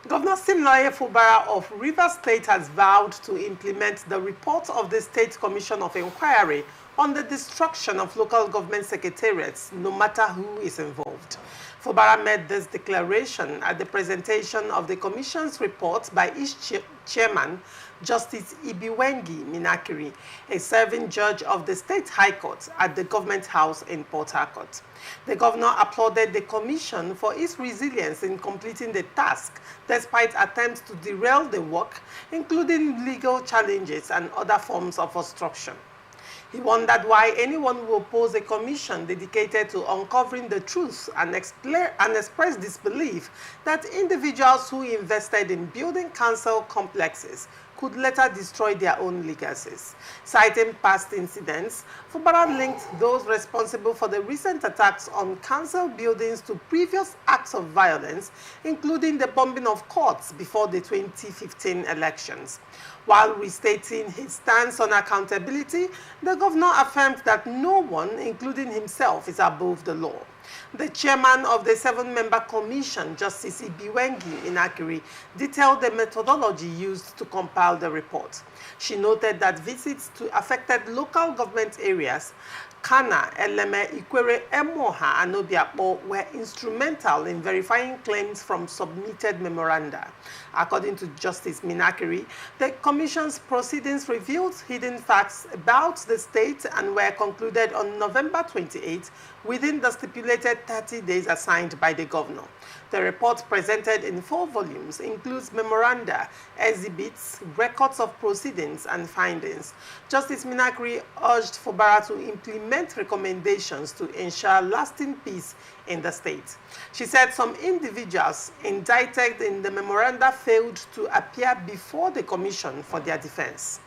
Governor Siminalayi Fubara of Rivers State has vowed to implement the report of the State Commission of Inquiry on the destruction of local government secretariats, no matter who is involved. Fubara made this declaration at the presentation of the Commission's report by its chairman, Justice Ibiwengi Minakiri, a serving judge of the State High Court at the Government House in Port Harcourt. The governor applauded the Commission for its resilience in completing the task, despite attempts to derail the work, including legal challenges and other forms of obstruction. He wondered why anyone would oppose a commission dedicated to uncovering the truth and express disbelief that individuals who invested in building council complexes could later destroy their own legacies. Citing past incidents, Fubara linked those responsible for the recent attacks on council buildings to previous acts of violence, including the bombing of courts before the 2015 elections. While restating his stance on accountability, the governor affirmed that no one, including himself, is above the law. The chairman of the 7-member commission, Justice Ibiwengi Inakiri, detailed the methodology used to compile the report. She noted that visits to affected local government areas, Kana, Eleme, Ikwere, Emoha, and Obiakpo were instrumental in verifying claims from submitted memoranda. According to Justice Minakiri, the Commission's proceedings revealed hidden facts about the state and were concluded on November 28 within the stipulated 30 days assigned by the governor. The report, presented in 4 volumes, includes memoranda, exhibits, records of proceedings, and findings. Justice Minakiri urged Fubara to implement recommendations to ensure lasting peace in the state. She said some individuals indicted in the memoranda failed to appear before the commission for their defense.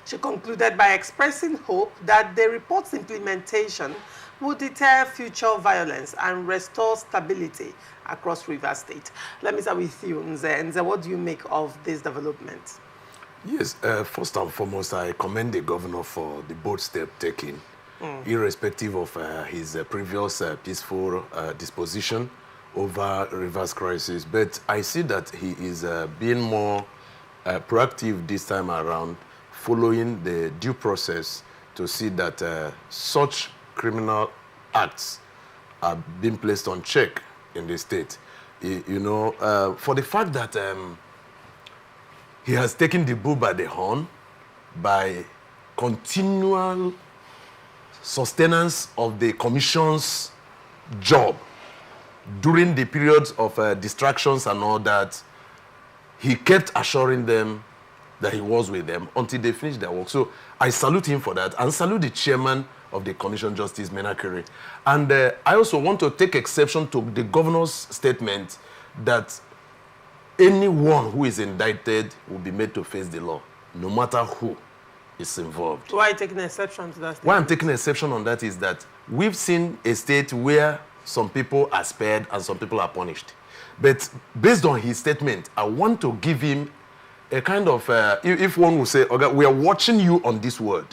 She concluded by expressing hope that the report's implementation will deter future violence and restore stability across Rivers State. Let me start with you, Nze. Nze, what do you make of this development? Yes, first and foremost, I commend the governor for the bold step taken, irrespective of his previous peaceful disposition over Rivers crisis. But I see that he is being more proactive this time around, following the due process to see that such criminal acts are being placed on check in the state. You know, for the fact that he has taken the bull by the horn by continual sustenance of the commission's job during the periods of distractions and all that. He kept assuring them that he was with them until they finished their work. So I salute him for that, and salute the chairman of the Commission, Justice Minakiri. And I also want to take exception to the governor's statement that anyone who is indicted will be made to face the law, no matter who is involved. Why are you taking exception to that statement? Why I'm taking exception on that is that we've seen a state where some people are spared and some people are punished. But based on his statement, I want to give him a kind of, if one will say, okay, we are watching you on this word.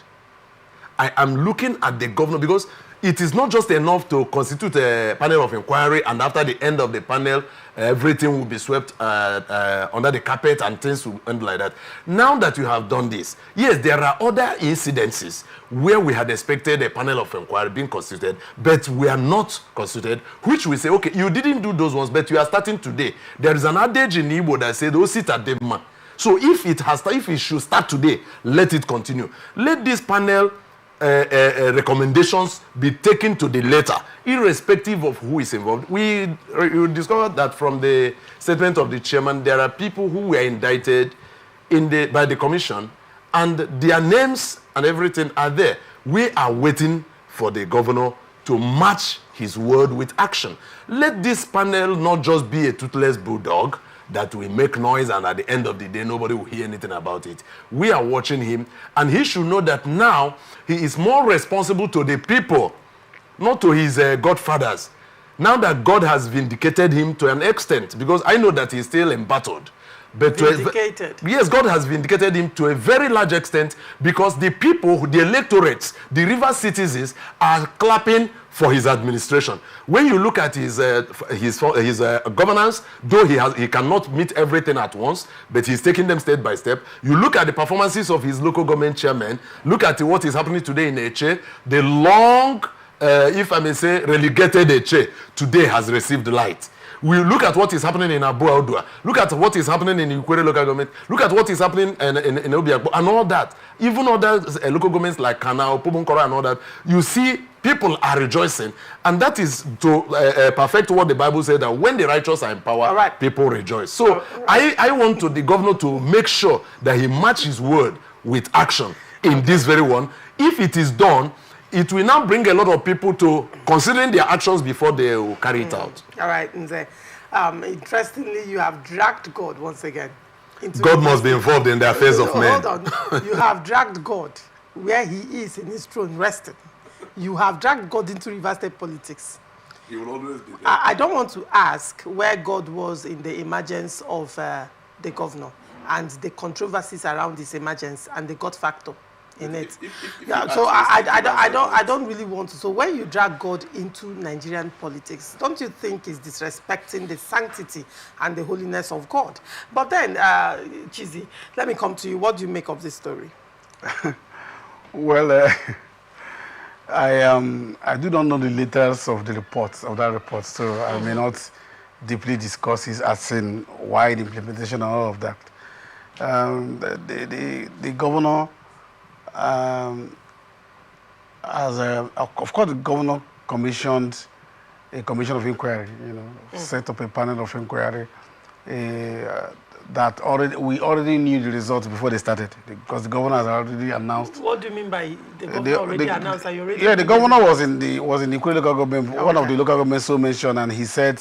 I am looking at the governor, because it is not just enough to constitute a panel of inquiry and after the end of the panel, everything will be swept under the carpet and things will end like that. Now that you have done this, yes, there are other incidences where we had expected a panel of inquiry being constituted, but we are not constituted, which we say, okay, you didn't do those ones, but you are starting today. There is an adage in Igbo that says, "Oh, sit at the man." So if it should start today, let it continue. Let this panel recommendations be taken to the letter, irrespective of who is involved. We discovered that from the statement of the chairman, there are people who were indicted by the commission, and their names and everything are there. We are waiting for the governor to match his word with action. Let this panel not just be a toothless bulldog that will make noise and at the end of the day nobody will hear anything about it. We are watching him, and he should know that now he is more responsible to the people, not to his godfathers. Now that God has vindicated him to an extent, because I know that he's still embattled, But vindicated. Yes, God has vindicated him to a very large extent because the people, the electorates, the river citizens are clapping for his administration. When you look at his governance, though he cannot meet everything at once, but he's taking them step by step. You look at the performances of his local government chairman. Look at what is happening today in Eche. The long, if I may say, relegated Eche today has received light. We look at what is happening in Abu Audua. Look at what is happening in Ikwere local government. Look at what is happening in Obiakpo and all that. Even other local governments like Kanao, Pubunkora and all that. You see, people are rejoicing. And that is to perfect what the Bible said, that when the righteous are in power, people rejoice. So I want the governor to make sure that he matches his word with action in this very one. If it is done, it will now bring a lot of people to considering their actions before they will carry it out. All right, Nze. Interestingly, you have dragged God once again. God must be involved in the affairs of men. Hold on. You have dragged God where he is in his throne resting. You have dragged God into Rivers State politics. He will always be there. I don't want to ask where God was in the emergence of the governor and the controversies around his emergence and the God factor in it. So I don't really want to. So when you drag God into Nigerian politics, don't you think it's disrespecting the sanctity and the holiness of God? But then, Chizzy, let me come to you. What do you make of this story? Well, I do not know the details of the reports of that report, so I may not deeply discuss it as in why the implementation and all of that. The governor. Of course, the governor commissioned a commission of inquiry, set up a panel of inquiry that we already knew the results before they started because the governor has already announced. What do you mean by the governor already announced? Are you already? Yeah, the governor was in the Ikwere local government, one of the local governments so mentioned, and he said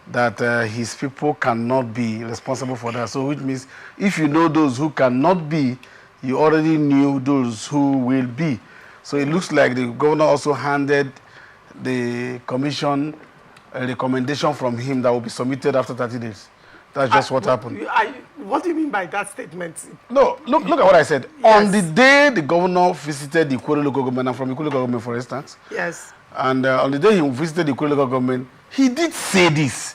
that his people cannot be responsible for that. So, which means if you know those who cannot be, you already knew those who will be. So it looks like the governor also handed the commission a recommendation from him that will be submitted after 30 days. That's just what happened. What do you mean by that statement? No, look at what I said. Yes. On the day the governor visited the Ikwere local government, I'm from Ikwere local government, for instance. Yes. And on the day he visited the Ikwere local government, he did say this.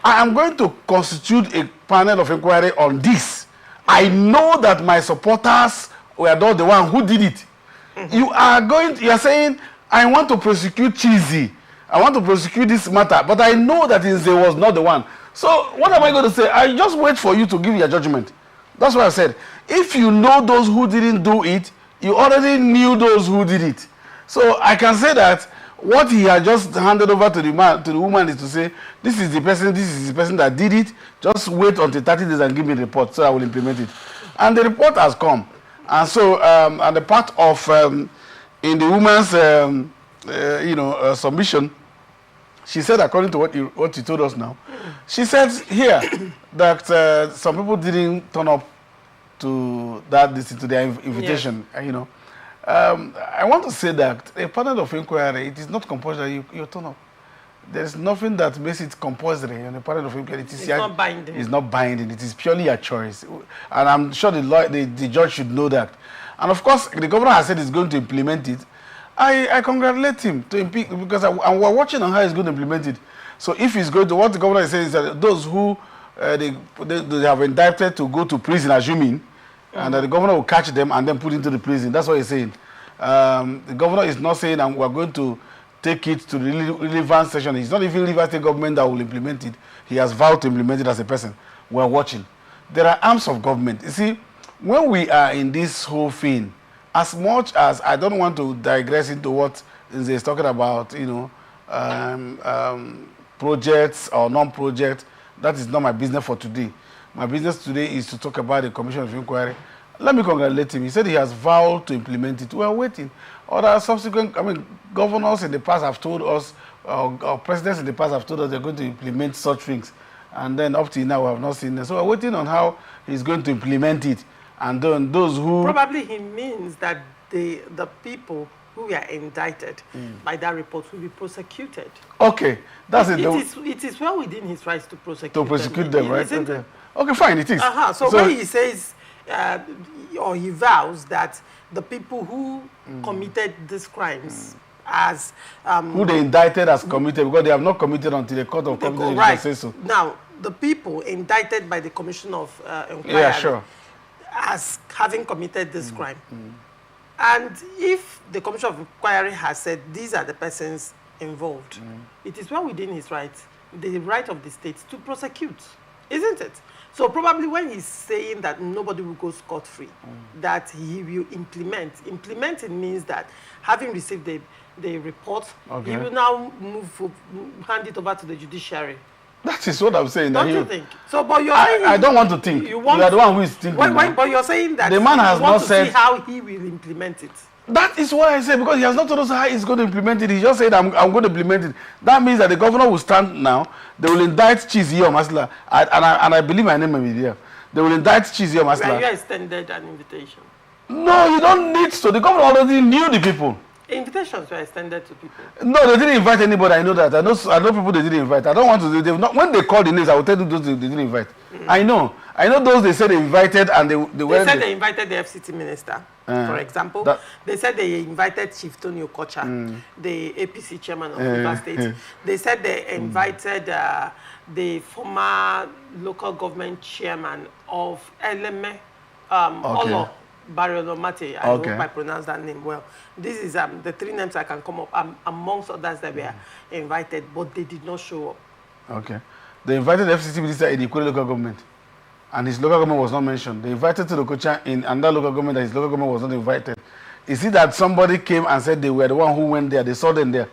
I am going to constitute a panel of inquiry on this. I know that my supporters were not the one who did it. You are saying, I want to prosecute Chizzy. I want to prosecute this matter, but I know that Nze was not the one. So what am I going to say? I just wait for you to give your judgment. That's what I said. If you know those who didn't do it, you already knew those who did it. So I can say that what he had just handed over to the woman is to say, this is the person that did it. Just wait until 30 days and give me the report so I will implement it. And the report has come. And so, and the part of, in the woman's, submission, she said, according to what you told us now, she said here that some people didn't turn up to their invitation, yes. I want to say that a panel of inquiry, it is not compulsory you turn up. There is nothing that makes it compulsory on a panel of inquiry. It's not binding. It's not binding. It is purely a choice. And I'm sure the judge should know that. And of course, the governor has said he's going to implement it. I congratulate him because and we're watching on how he's going to implement it. So if he's going to, what the governor is saying is that those who they have indicted to go to prison, assuming, and that the governor will catch them and then put into the prison. That's what he's saying. The governor is not saying we're going to take it to the relevant section. It's not even Rivers State government that will implement it. He has vowed to implement it as a person. We're watching. There are arms of government. You see, when we are in this whole thing, as much as I don't want to digress into what is talking about, projects or non-projects, that is not my business for today. My business today is to talk about the Commission of Inquiry. Let me congratulate him. He said he has vowed to implement it. We are waiting. Other subsequent, governors in the past have told us, or presidents in the past have told us they're going to implement such things. And then up till now, we have not seen it. So we're waiting on how he's going to implement it. And then those who... Probably he means that the people who are indicted by that report will be prosecuted. Okay. That's it is well within his rights to prosecute them. To prosecute them, right? Okay. Okay, fine, it is. So when he says, or he vows that the people who committed these crimes as... who they indicted as committed, because they have not committed until the court of competence says so. Now, the people indicted by the Commission of Inquiry as having committed this crime. And if the Commission of Inquiry has said these are the persons involved, it is well within his rights, the right of the state to prosecute, isn't it? So probably when he's saying that nobody will go scot-free, that he will implement. Implementing means that having received the report, he will now hand it over to the judiciary. That is what I'm saying. Don't you think? So, but you're saying... I don't want to think. You are the one who is thinking. But you're saying that the man has not said... see how he will implement it. That is what I said, because he has not told us how he's going to implement it. He just said, I'm going to implement it. That means that the governor will stand now. They will indict Chiziyo Masla. And I believe my name may be there. They will indict Chiziyo Masla. Have you extended an invitation? No, you don't need to. The governor already knew the people. Invitations were extended to people. No, they didn't invite anybody. I know that. I know people they didn't invite. I don't want to. Not, when they call the names, I will tell you those they didn't invite. I know those they said they invited and they said they invited the FCT minister, for example. They said they invited Chief Tony Okocha, the APC chairman of River State. They said they invited the former local government chairman of Eleme, Olo Barriolomate. I hope I pronounced that name well. This is the three names I can come up amongst others that were invited, but they did not show up. Okay. They invited the FCT minister in the Ikure local government, and his local government was not mentioned. They invited to the Okocha in another local government, and his local government was not invited. Is it that somebody came and said they were the one who went there? They saw them there.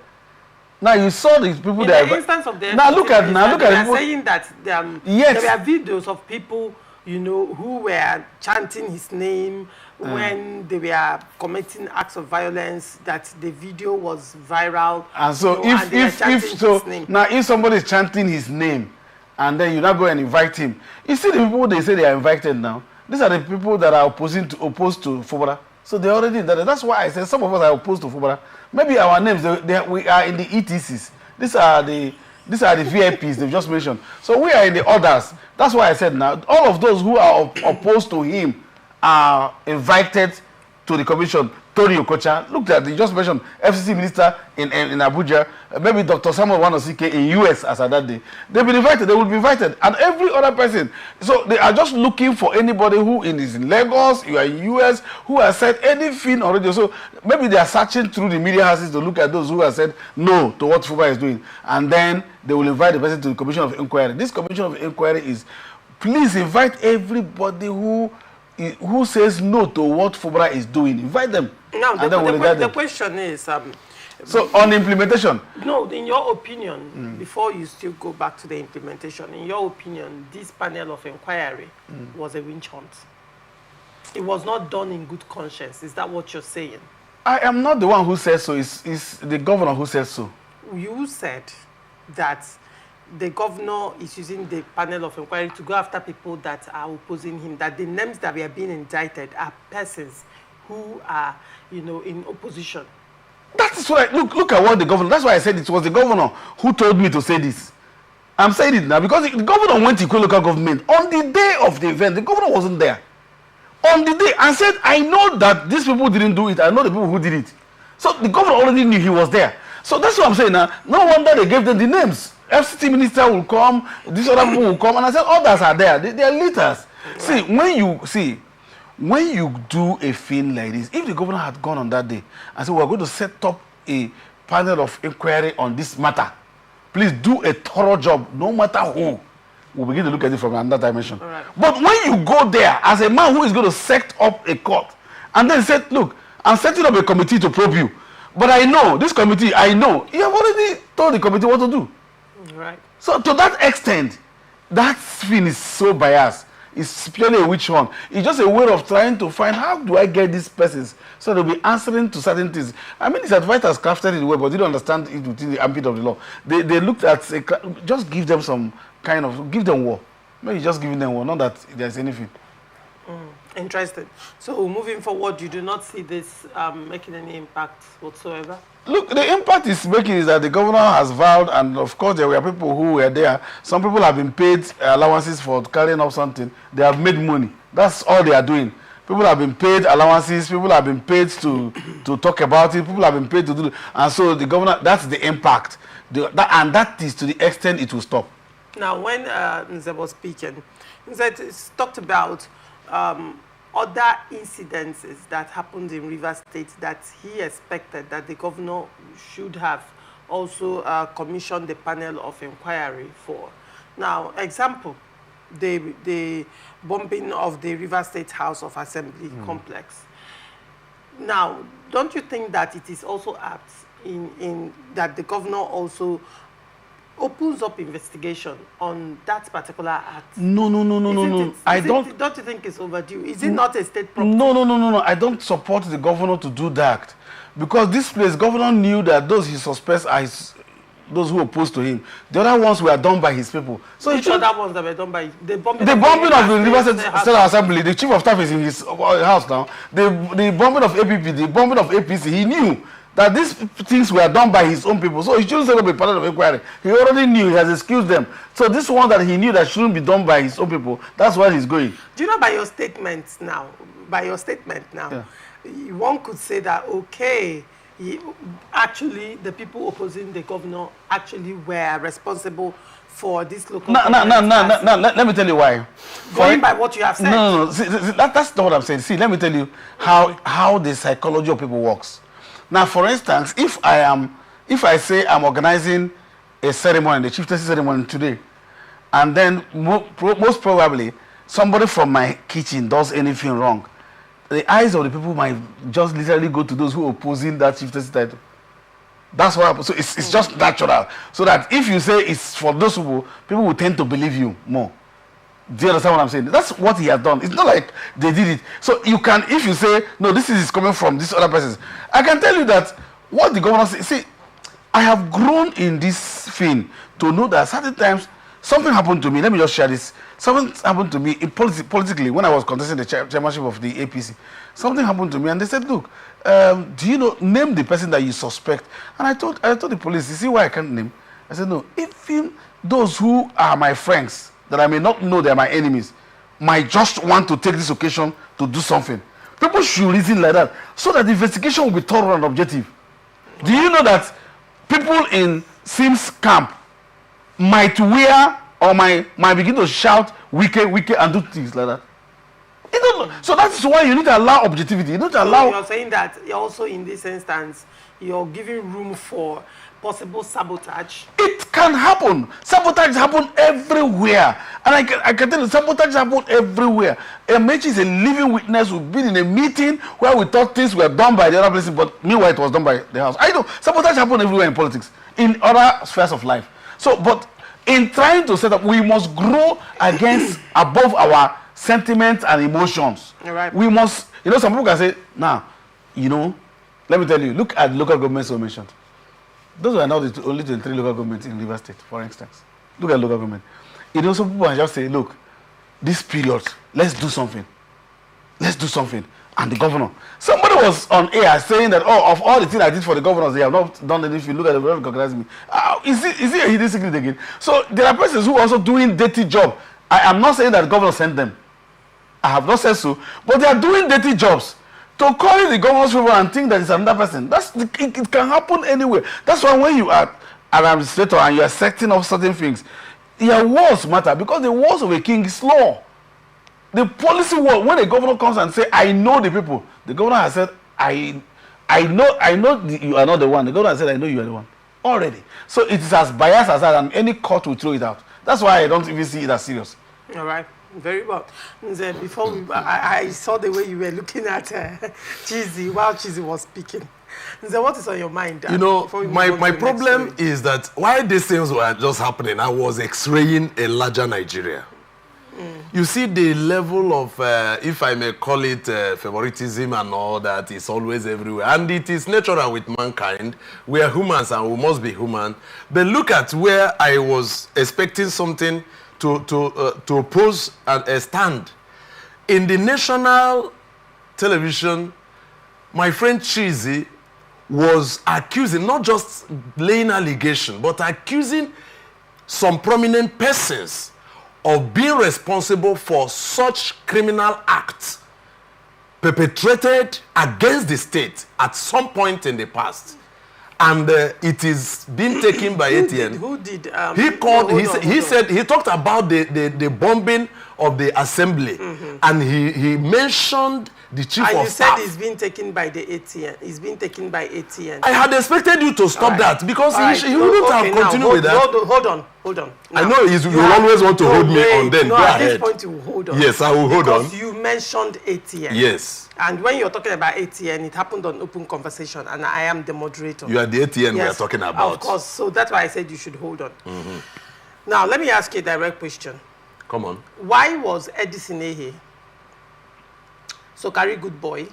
Now you saw these people in there. The instance of the now look at people saying that there were videos of people, you know, who were chanting his name when they were committing acts of violence, that the video was viral. And so if somebody is chanting his name and then you now go and invite him, you see the people they say they are invited now, these are the people that are opposed to Fubara. So they already did that. That's why I said some of us are opposed to Fubara. Maybe our names, we are in the ETCs. These are the VIPs they've just mentioned. So we are in the others. That's why I said now, all of those who are opposed to him are invited to the commission. Tony Okocha, look at, they just mentioned FCC minister in Abuja, maybe Dr. Samuel Wanosike in US as at that day. They've been invited, they will be invited, and every other person. So they are just looking for anybody who is in Lagos, you are in US, who has said anything already. So maybe they are searching through the media houses to look at those who have said no to what Fubara is doing. And then they will invite the person to the Commission of Inquiry. This Commission of Inquiry is, please invite everybody who says no to what Fubara is doing. Invite them. Now, the question is... so, on implementation? No, in your opinion, before you still go back to the implementation, in your opinion, this panel of inquiry was a witch hunt. It was not done in good conscience. Is that what you're saying? I am not the one who says so. It's the governor who says so. You said that the governor is using the panel of inquiry to go after people that are opposing him, that the names that were being indicted are persons who are, you know, in opposition. That is what look at what the governor, that's why I said it was the governor who told me to say this. I'm saying it now because the governor went to local government on the day of the event. The governor wasn't there. On the day, and said, I know that these people didn't do it. I know the people who did it. So the governor already knew he was there. So that's what I'm saying now. No wonder they gave them the names. FCT minister will come, these other people will come, and I said others are there. They are leaders. Right. When you do a thing like this, if the governor had gone on that day and said, we're going to set up a panel of inquiry on this matter, please do a thorough job, no matter who. We'll begin to look at it from another dimension. Right. But when you go there as a man who is going to set up a court and then said, look, I'm setting up a committee to probe you, but I know, this committee, I know, you have already told the committee what to do. Right. So to that extent, that thing is so biased. It's purely a witch hunt. It's just a way of trying to find how do I get these persons so they'll be answering to certain things. I mean, these advisors crafted it well, but they don't understand it within the ambit of the law. They looked at, just give them some kind of, give them war. Maybe just giving them war, not that there's anything. Interesting. So moving forward, you do not see this making any impact whatsoever? Look, the impact it's making is that the governor has vowed, and of course there were people who were there. Some people have been paid allowances for carrying up something. They have made money. That's all they are doing. People have been paid allowances. People have been paid to talk about it. People have been paid to do it. And so the governor, that's the impact. And that is to the extent it will stop. Now, when Nze was speaking, Nze talked about other incidences that happened in Rivers State that he expected that the governor should have also commissioned the panel of inquiry for. Now, example, the bombing of the Rivers State House of Assembly complex. Now, don't you think that it is also apt in that the governor also opens up investigation on that particular act? No. Don't you think it's overdue? Is it not a state property? No. I don't support the governor to do that. Because this place, governor knew that those he suspects are those who oppose to him. The other ones were done by his people. So which other ones that were done by the bombing? The bombing of the Rivers State Assembly, the chief of staff is in his house now. The bombing of APP, the bombing of APC, he knew that these things were done by his own people. So he shouldn't say to be part of inquiry. He already knew, he has excused them. So this one that he knew that shouldn't be done by his own people, that's where he's going. Do you know by your statement now, yeah, one could say that, okay, actually the people opposing the governor actually were responsible for this local let me tell you why. Going by what you have said. No. See, that's not what I'm saying. See, let me tell you how the psychology of people works. Now, for instance, if I say I'm organizing a ceremony, the chieftaincy ceremony today, and then most probably somebody from my kitchen does anything wrong, the eyes of the people might just literally go to those who are opposing that chieftaincy title. That's what happens. So it's just natural. So that if you say it's for those people will tend to believe you more. Do you understand what I'm saying? That's what he has done. It's not like they did it. So you can, if you say, no, this is coming from this other person, I can tell you that what the governor says, see, I have grown in this thing to know that certain times something happened to me. Let me just share this. Something happened to me politically when I was contesting the chairmanship of the APC. Something happened to me and they said, look, do you know, name the person that you suspect. And I told the police, you see why I can't name? I said, no, even those who are my friends, that I may not know they are my enemies, might just want to take this occasion to do something. People should reason like that, so that the investigation will be thorough and objective. Do you know that people in Sims camp might wear or might begin to shout wiki and do things like that? You don't know. So that is why you need to allow objectivity. You need to allow. So you're saying that also in this instance, you're giving room for possible sabotage. It can happen. Sabotage happen everywhere, and I can tell you, sabotage happen everywhere. Mechi is a living witness. We've been in a meeting where we thought things were done by the other person, but meanwhile it was done by the house. I know sabotage happen everywhere in politics, in other spheres of life. So, but in trying to set up, we must grow against above our sentiments and emotions. Right. We must, some people can say, now, let me tell you, look at local governments you mentioned. Those were not the only 23 local governments in Rivers State, for instance. Look at local government. Some people can just say, look, this period, let's do something. Let's do something. And the governor. Somebody was on air saying that, of all the things I did for the governors, they have not done anything. Look at the governor recognize me. Is it a hidden secret again? So there are persons who are also doing dirty job. I am not saying that the governor sent them. I have not said so. But they are doing dirty jobs. To call the governor's favor and think that it's another person, it can happen anywhere. That's why when you are an administrator and you are setting up certain things, your words matter, because the words of a king is law. The policy word, when the governor comes and says, I know the people, the governor has said, I know you are not the one. The governor has said, I know you are the one already. So it is as biased as that, and any court will throw it out. That's why I don't even see it as serious. All right. Very well. Nze, before I saw the way you were looking at Chizzy while Chizzy was speaking. Nze, what is on your mind? My problem is that while these things were just happening, I was x-raying a larger Nigeria. You see the level of, if I may call it favoritism and all that, is always everywhere. And it is natural with mankind. We are humans and we must be human. But look at where I was expecting something to oppose a stand. in the national television, my friend Chizi was accusing, not just laying allegation, but accusing some prominent persons of being responsible for such criminal acts perpetrated against the state at some point in the past. And it is being taken by ATN. Who did? He called. He said he talked about the bombing of the assembly, and he mentioned the chief of staff. And you said it's being taken by the ATN. It's been taken by ATN. I had expected you to stop that because he wouldn't have continued with that. Hold on. Now, I know you always want to hold me on. Then no, go at ahead. this point you will hold on. Yes, I will hold on. Because you mentioned ATN. Yes. And when you're talking about ATN, it happened on open conversation, and I am the moderator. You are the ATN we are talking about. Of course. So that's why I said you should hold on. Now, let me ask you a direct question. Come on. Why was Edison Ehe, Sokari Good Boy,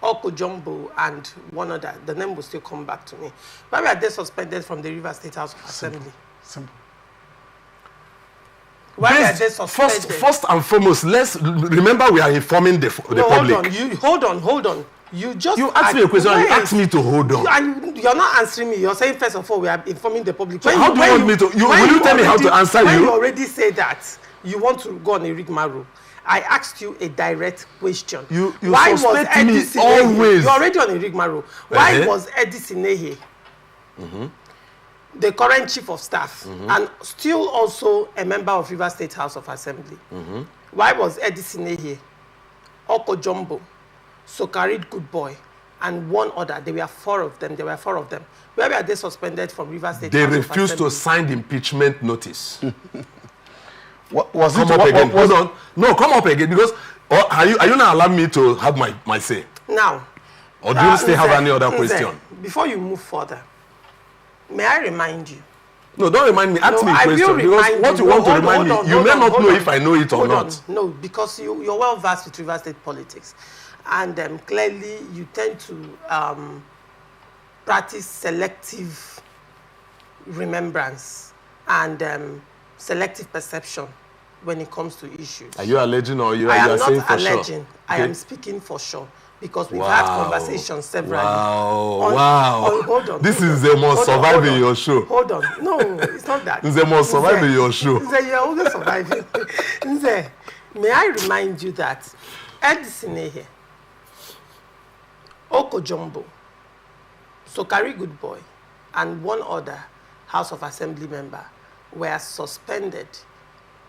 Oko Jumbo, and one other, the name will still come back to me, why were they suspended from the River State House of Assembly? Simple. Why were they suspended? First and foremost, let's remember we are informing the public. Hold on. You asked me a question. You asked me to hold on. And you're not answering me. You're saying first of all we are informing the public. So how do you want me to? Will you tell me how to answer when you? You already said that you want to go on a rigmarole. I asked you a direct question. You suspect me always. You're already on a rigmarole. Why was Edison Ehe, the current chief of staff, and still also a member of River State House of Assembly? Why was Edison Ehe, Oko Jumbo, Sokarid Good Boy, and one other? There were four of them. Where were they suspended from River State House of Assembly? They refused to sign the impeachment notice. Was come it up again? Hold on. No, come up again because are you not allowing me to have my say? Now. Or do you still have any other question? Before you move further, may I remind you? No, don't remind me. Ask me a question because what you want to remind me, you may not know if I know it or not. No, because you're well versed with River State politics, and clearly you tend to practice selective remembrance and selective perception when it comes to issues. Are you alleging or you are saying for sure? I am not alleging. I am speaking for sure. Because we've had conversations several Wow. Hold on. This is the most surviving your show. Hold on. No, it's not that. It's the most surviving your show. You're always surviving. May I remind you that Edison Ehe, Oko Jumbo, Sokari Good Boy, and one other House of Assembly member were suspended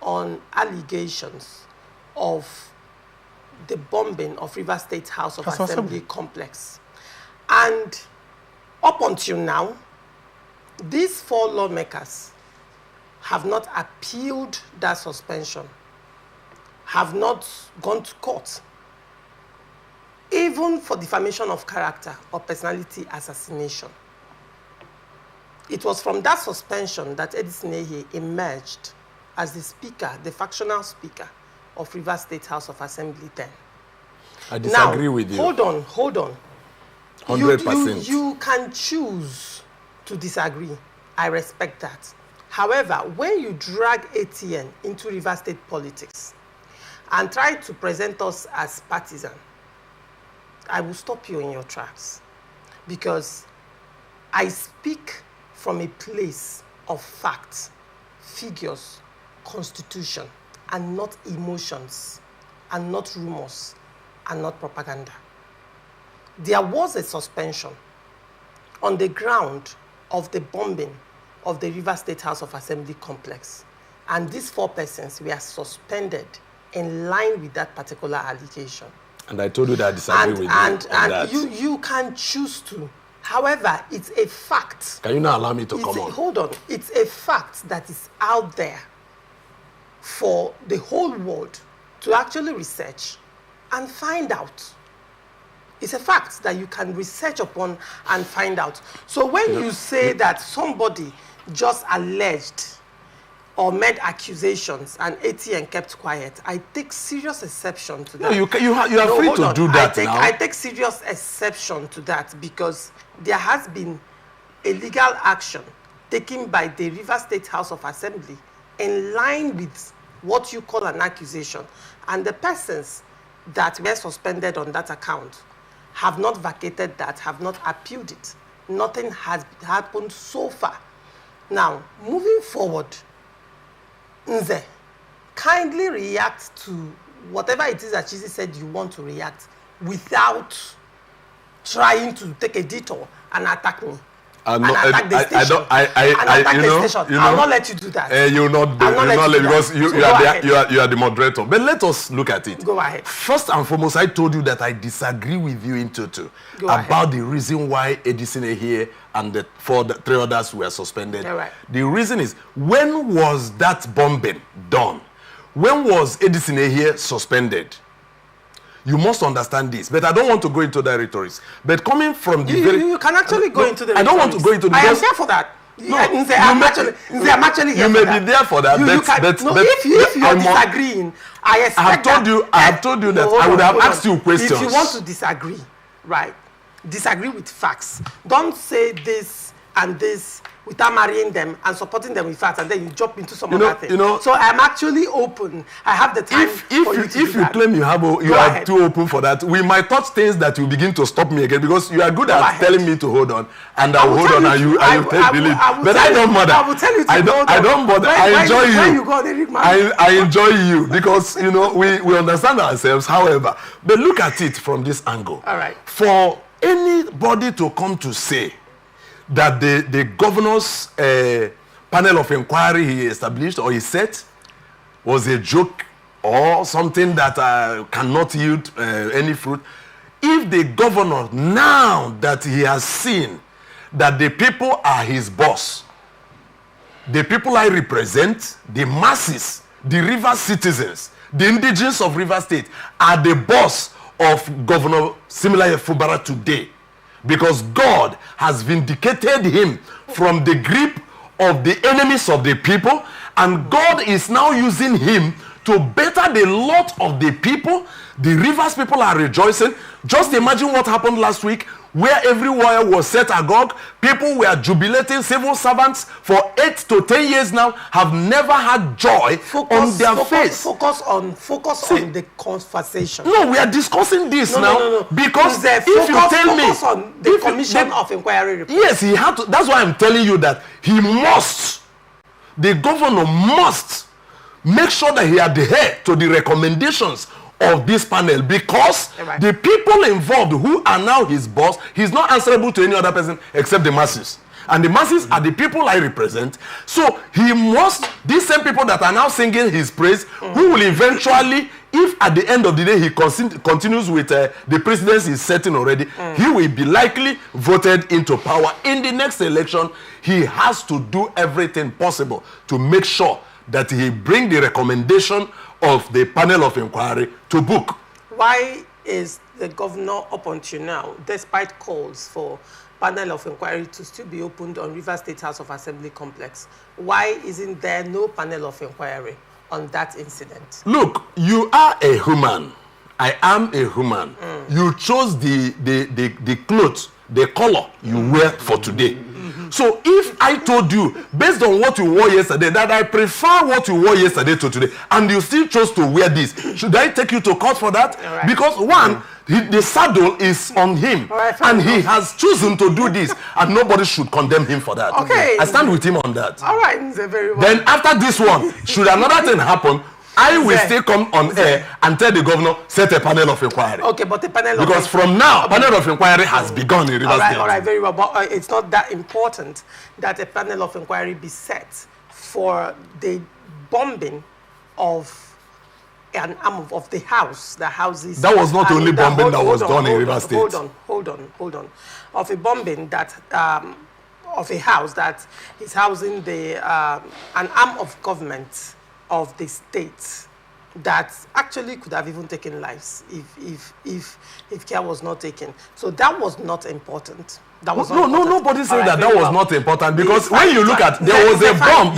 on allegations of the bombing of River State House of Assembly complex. And up until now, these four lawmakers have not appealed that suspension, have not gone to court, even for defamation of character or personality assassination. It was from that suspension that Edison Ehe emerged as the speaker, the factional speaker of River State House of Assembly then. I disagree with you. Hold on. 100%. You can choose to disagree. I respect that. However, when you drag ATN into River State politics and try to present us as partisan, I will stop you in your tracks, because I speak from a place of facts, figures, constitution, and not emotions, and not rumors, and not propaganda. There was a suspension on the ground of the bombing of the River State House of Assembly complex, and these four persons were suspended in line with that particular allegation. And I told you that I disagree with you on that. You can choose to. However, it's a fact. Can you not allow me to come on? Hold on. It's a fact that is out there for the whole world to actually research and find out. It's a fact that you can research upon and find out. So when you say that somebody just alleged or made accusations and ATN kept quiet, I take serious exception to that. No, you are free to do that now. I take serious exception to that, because there has been a legal action taken by the River State House of Assembly in line with what you call an accusation, and the persons that were suspended on that account have not vacated that, have not appealed it. Nothing has happened so far. Now, moving forward, Nze, kindly react to whatever it is that Chizzy said you want to react without trying to take a detour and attack me. And attack the station. I'll not let you do that. You'll not do it because you are the moderator. But let us look at it. Go ahead. First and foremost, I told you that I disagree with you in total about the reason why Edison here and the three others were suspended. Right. The reason is, when was that bombing done? When was Edison here suspended? You must understand this, but I don't want to go into the rhetorics. But coming from the you can actually go into the rhetorics. I don't want to go into the I am there for that. No, I'm actually here. You may be there for that. If you're disagreeing, I expect I have told you that I would have asked you questions. If you want to disagree, right, disagree with facts. Don't say this and this without marrying them and supporting them with facts, and then you jump into some other thing. So I'm actually open. I have the time if you claim you are too open for that, we might touch things that will begin to stop me again, because you are good at telling me to hold on, and I will hold on, and you take the lead. But I don't bother. I will tell you to hold on. I don't bother. I enjoy you. When you go there, I enjoy you because we understand ourselves. However, but look at it from this angle. All right. For anybody to come to say that the governor's panel of inquiry he established or he set was a joke or something that cannot yield any fruit. If the governor, now that he has seen that the people are his boss, the people I represent, the masses, the river citizens, the indigenes of River State are the boss of Governor Siminalayi Fubara today, because God has vindicated him from the grip of the enemies of the people, and God is now using him to better the lot of the people. The Rivers people are rejoicing. Just imagine what happened last week, where everywhere was set agog. People were jubilating. Civil servants for 8 to 10 years now have never had joy on their face. Focus on the conversation. No, we are discussing this now. No. Because if you tell me, focus on the commission of inquiry report. Yes, he had to. That's why I'm telling you that he must. The governor must make sure that he adheres to the recommendations of this panel, because the people involved who are now his boss, he's not answerable to any other person except the masses. And the masses are the people I represent. So he must, these same people that are now singing his praise, who will eventually, if at the end of the day he continues with the precedence he's setting already, he will be likely voted into power in the next election. He has to do everything possible to make sure that he bring the recommendation of the panel of inquiry to book. Why is the governor up until now, despite calls for panel of inquiry to still be opened on River State House of Assembly complex, why isn't there no panel of inquiry on that incident? Look, you are a human. I am a human. You chose the clothes, the color you wear for today. So if I told you, based on what you wore yesterday, that I prefer what you wore yesterday to today, and you still chose to wear this, should I take you to court for that? Right. Because one, the saddle is on him, and he has chosen to do this, and nobody should condemn him for that. Okay. I stand with him on that. All right, very well. Then after this one, should another thing happen, I will still come on air and tell the governor, set a panel of inquiry. Okay, but the panel of because from now, panel of inquiry has begun in River State. All right, very well. But it's not that important that a panel of inquiry be set for the bombing of an arm of the house that houses. That was not only bombing that was done in River State. Hold on. Of a bombing that of a house that is housing the an arm of government of the state that actually could have even taken lives if care was not taken. So that was not important. That was nobody said that was not important, because when you look at, there was a bomb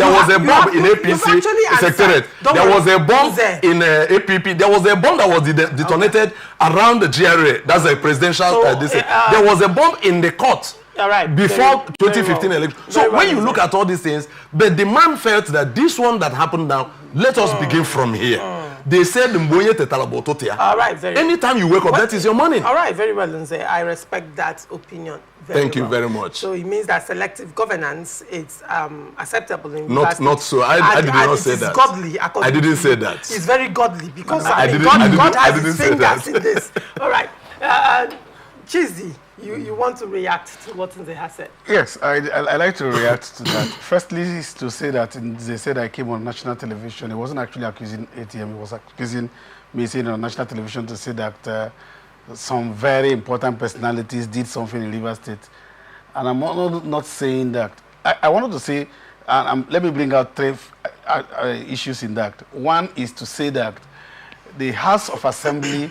in APC secretariat, there was a bomb in APP, there was a bomb that was detonated around the GRA, that's a presidential there was a bomb in the court All right. Before 2015 well. election. So when you look at all these things, but the man felt that this one that happened now, let us begin from here. They said, all right, anytime you wake up, that is your morning. All right, very well, Nze. I respect that opinion. Thank you very much. So it means that selective governance is acceptable in not so. I did not say that. Godly. I didn't say that. It's very godly because God has his fingers in this. All right, Chizzy, you want to react to what Nze has said? Yes, I like to react to that. Firstly, is to say that they said I came on national television. It wasn't actually accusing ATM. It was accusing me saying on national television to say that some very important personalities did something in Rivers State. And I'm not saying that. I wanted to say, let me bring out three issues in that. One is to say that the House of Assembly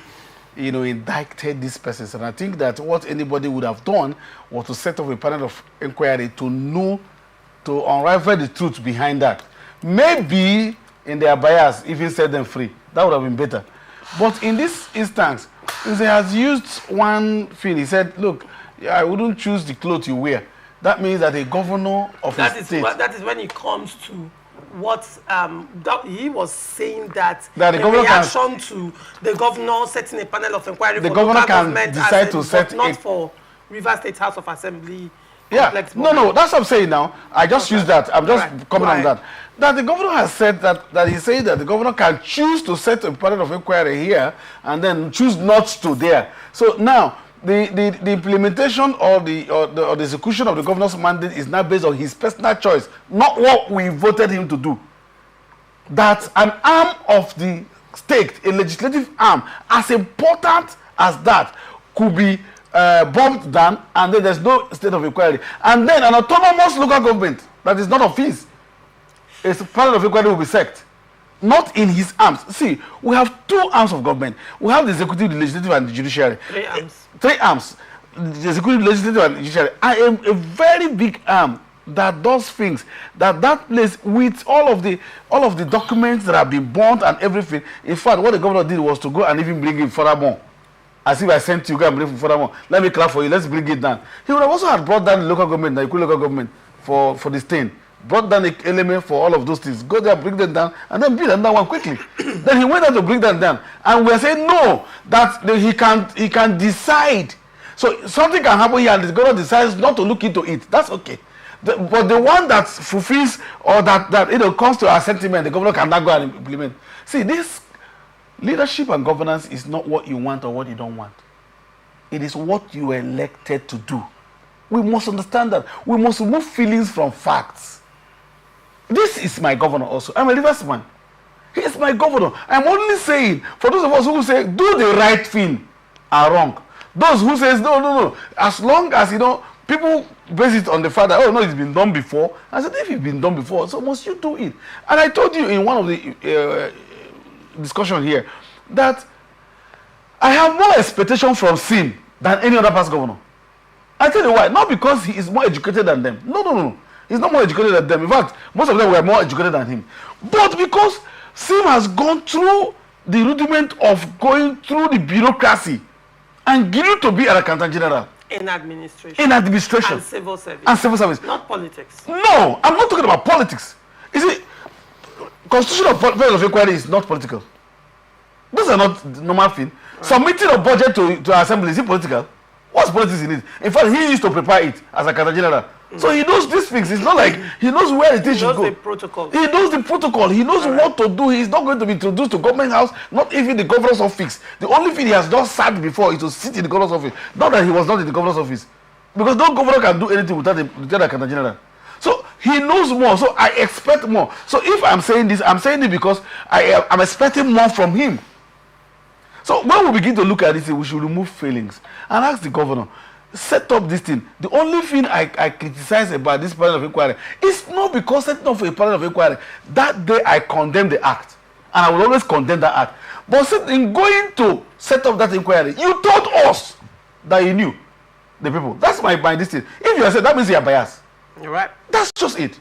indicted these persons. And I think that what anybody would have done was to set up a panel of inquiry to unravel the truth behind that. Maybe in their bias, even set them free. That would have been better. But in this instance, he has used one thing. He said, look, I wouldn't choose the clothes you wear. That means that a governor of a state... That is when it comes to what he was saying that the reaction to the governor setting a panel of inquiry the for governor local can government decide to set not for Rivers State House of Assembly. Yeah, no, that's what I'm saying now. I just use that. I'm just coming on that. That the governor has said that he said that the governor can choose to set a panel of inquiry here and then choose not to there. So now the implementation or the execution of the governor's mandate is now based on his personal choice, not what we voted him to do. That an arm of the state, a legislative arm, as important as that, could be bumped down, and then there's no state of inquiry. And then an autonomous local government that is not of his, a panel of inquiry will be sacked. Not in his arms. See, we have two arms of government. We have the executive, the legislative, and the judiciary. Three arms. Three arms. The executive, legislative, and the judiciary. I am a very big arm that does things. That place with all of the documents that have been burnt and everything. In fact, what the governor did was to go and even bring in furthermore. As if I sent you, go and bring in furthermore. Let me clap for you. Let's bring it down. He would have also had brought down the local government, the local government for the stain. Brought down the element for all of those things. Go there, bring them down, and then build another one quickly. Then he went there to bring them down. And we're saying no, that he can decide. So something can happen here and the governor decides not to look into it. That's okay. But the one that fulfills or that comes to our sentiment, the governor cannot go and implement. See, this leadership and governance is not what you want or what you don't want. It is what you are elected to do. We must understand that. We must remove feelings from facts. This is my governor also. I'm a Rivers man. He is my governor. I'm only saying, for those of us who say, do the right thing, are wrong. Those who say, no. As long as, people base it on the fact that, oh, no, it's been done before. I said, if it's been done before, so must you do it. And I told you in one of the discussion here that I have more expectation from Sim than any other past governor. I tell you why. Not because he is more educated than them. No. He's not more educated than them. In fact, most of them were more educated than him. But because Sim has gone through the rudiment of going through the bureaucracy and getting to be an accountant general. In administration. And civil service. Not politics. No, I'm not talking about politics. You see, constitution of panel of inquiry is not political. Those are not the normal thing. Right. Submitting a budget to assembly, is it political? What's politics in it? In fact, he used to prepare it as a accountant general. So he knows these things. It's not like he knows where it is should go. He knows the protocol. He knows the protocol. He knows what to do. He's not going to be introduced to government house, not even the governor's office. The only thing he has just sat before is to sit in the governor's office. Not that he was not in the governor's office. Because no governor can do anything without the accountant general. So he knows more. So I expect more. So if I'm saying this, I'm saying it because I'm expecting more from him. So when we begin to look at this, we should remove feelings and ask the governor, set up this thing. The only thing I criticize about this panel of inquiry is not because setting up a panel of inquiry. That day I condemn the act. And I will always condemn that act. But in going to set up that inquiry, you told us that you knew the people. That's my this thing. If you are saying that means you are biased. You're right. That's just it.